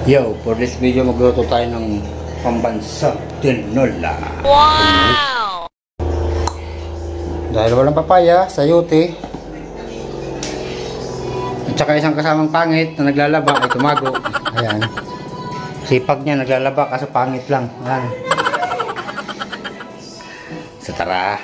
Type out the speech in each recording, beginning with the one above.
Yo, for this video magluto tayo ng pambansang tinola. Wow! Dahil walang papaya, sayote, at saka isang kasamang pangit na naglalaba ay tumago. Ayan. Sipag niya naglalaba kasi pangit lang. Ayan. So tara.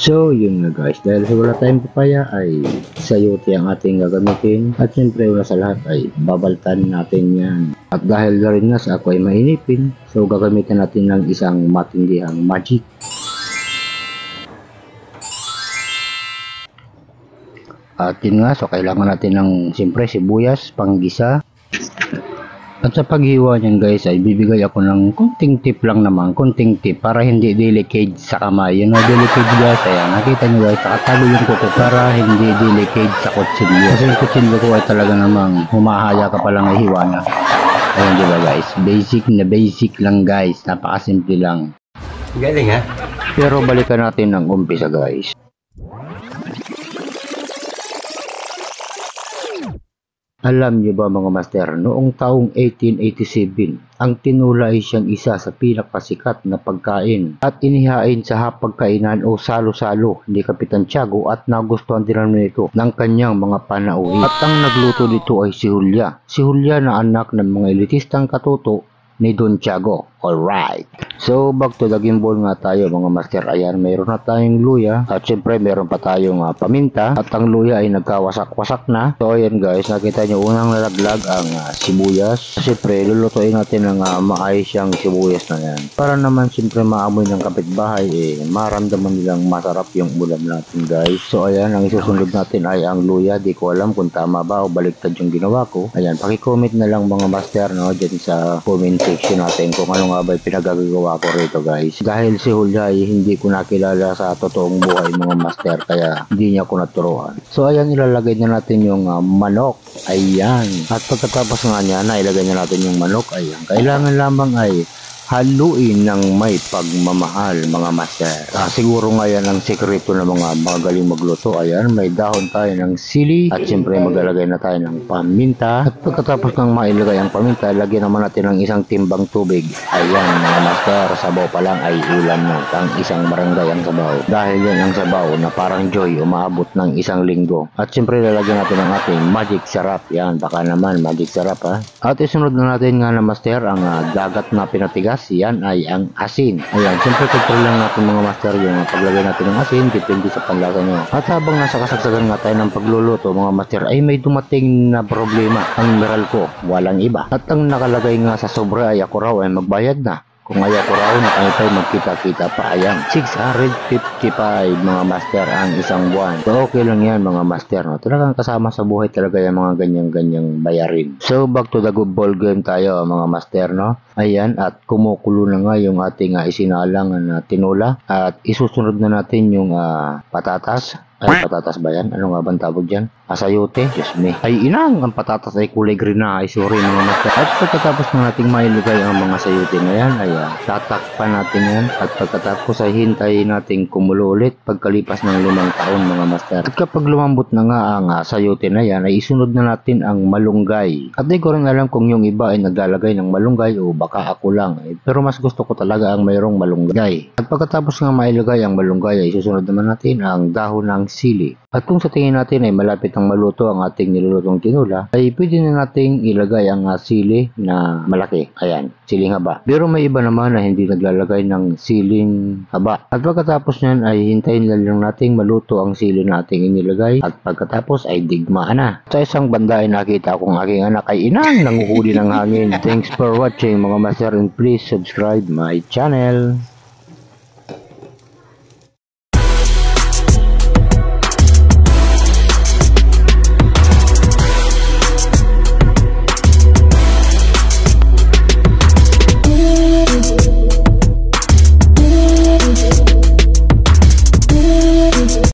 So yun na guys, dahil sa wala tayong papaya ay sayote ang ating gagamitin, at syempre una sa lahat ay babaltan natin yan. At dahil na rin nga sa ako ay mainipin, so gagamitin natin ng isang matindihang magic. At yun nga, so kailangan natin ng siyempre sibuyas, panggisa. At sa paghiwa niyan guys ay bibigay ako ng konting tip lang naman, konting tip para hindi delicate sa kamay. Yun na delicate guys, ayan, nakita nyo guys, nakatago yung kuko para hindi delicate sa kutsilyo. Kasi yung kutsilyo ko ay talaga namang humahaya ka palang ay hiwa na. Ayan diba guys, basic na basic lang guys, napakasimple lang. Galing ha? Pero balikan natin ng umpisa guys. Alam niyo ba mga master, noong taong 1887, ang tinola ay siyang isa sa pinakasikat na pagkain at inihain sa hapagkainan o salo-salo ni Kapitan Tiago, at nagustuhan din naman ito ng kanyang mga panauhin. At ang nagluto nito ay si Julia. Si Julia na anak ng mga elitistang katuto ni Don Tiago. Alright. So, back to the gimbal nga tayo mga master. Ayan, mayroon na tayong luya. At syempre, mayroon pa tayong paminta. At ang luya ay nagkawasak-wasak na. So, ayan guys, nakita nyo unang nalaglag ang sibuyas. Syempre, lulutuin natin ng maayos yung sibuyas na yan. Para naman, syempre, maamoy ng kapitbahay, maramdaman nilang masarap yung ulam natin guys. So, ayan, ang isusunod natin ay ang luya. Di ko alam kung tama ba o baliktad yung ginawa ko. Ayan, pakicomment na lang mga master, no, dyan sa comment section natin kung ano nga ba pinagagawa ko rito guys. Dahil si Julia ay hindi ko nakilala sa totoong buhay mga master, kaya hindi niya ko naturuan. So ayan, ilalagay na natin yung manok. Ayan. At pagkatapos nga niya na ilagay na natin yung manok, ayan, kailangan lamang ay haluin ng may pagmamahal mga master. Siguro nga yan ang sekreto ng mga magaling magluto. Ayan, may dahon tayo ng sili at siyempre maglalagay na tayo ng paminta. At pagkatapos ng mailagay ang paminta, lagyan naman natin ng isang timbang tubig. Ayan mga master, sabaw pa lang ay ulam na ang isang barangay ang sabaw. Dahil yan ang sabaw na parang joy umaabot ng isang linggo. At siyempre lalagyan natin ang ating magic sarap. Yan, baka naman magic sarap ha. At isunod na natin nga na master ang dagat na pinatigas. Yan ay ang asin. Ayan, siyempre control lang natin mga master yung paglagay natin ng asin, depende sa panlasa nyo. At habang nasa kasagsagan nga tayo ng pagluluto mga master, ay may dumating na problema. Ang meral ko, walang iba. At ang nakalagay nga sa sobre ay ako raw ay magbayad na. Kung ayaw ko raw na kami tayo magkita-kita pa. Ayan, 655 mga master ang isang buwan. So okay lang yan mga master, no? Talagang kasama sa buhay talaga yung mga ganyang bayarin. So back to the good ball game tayo mga master, no? Ayan, at kumukulo na nga yung ating isinalang na tinola. At isusunod na natin yung patatas. Ay, patatas ba yan? Ano nga bang tawag dyan? Sayote? Diyos me. Ay, inang! Ang patatas ay kulay green na. Ay, sorry mga master. At pagkatapos na nating mailagay ang mga sayote na yan, ay tatakpan natin yan. At pagkatapos ay hintayin natin kumulo ulit pagkalipas ng 5 taon mga master. At kapag lumambot na nga ang sayote na yan, ay isunod na natin ang malunggay. At di ko rin alam kung yung iba ay naglalagay ng malunggay o baka ako lang. Pero mas gusto ko talaga ang mayroong malunggay. At pagkatapos nga mailagay ang malunggay, ay susunod naman natin ang dahon ng sili. At kung sa tingin natin ay malapit ang maluto ang ating nilulutong tinola, ay pwede na nating ilagay ang sili na malaki. Ayan, siling haba. Pero may iba naman na hindi naglalagay ng siling haba. At pagkatapos nyan ay hintayin lang nating maluto ang sili na ating inilagay. At pagkatapos ay digmaan na. Sa isang banda ay nakita kong aking anak ay inang nanguhuli ng hangin. Thanks for watching mga master, and please subscribe my channel.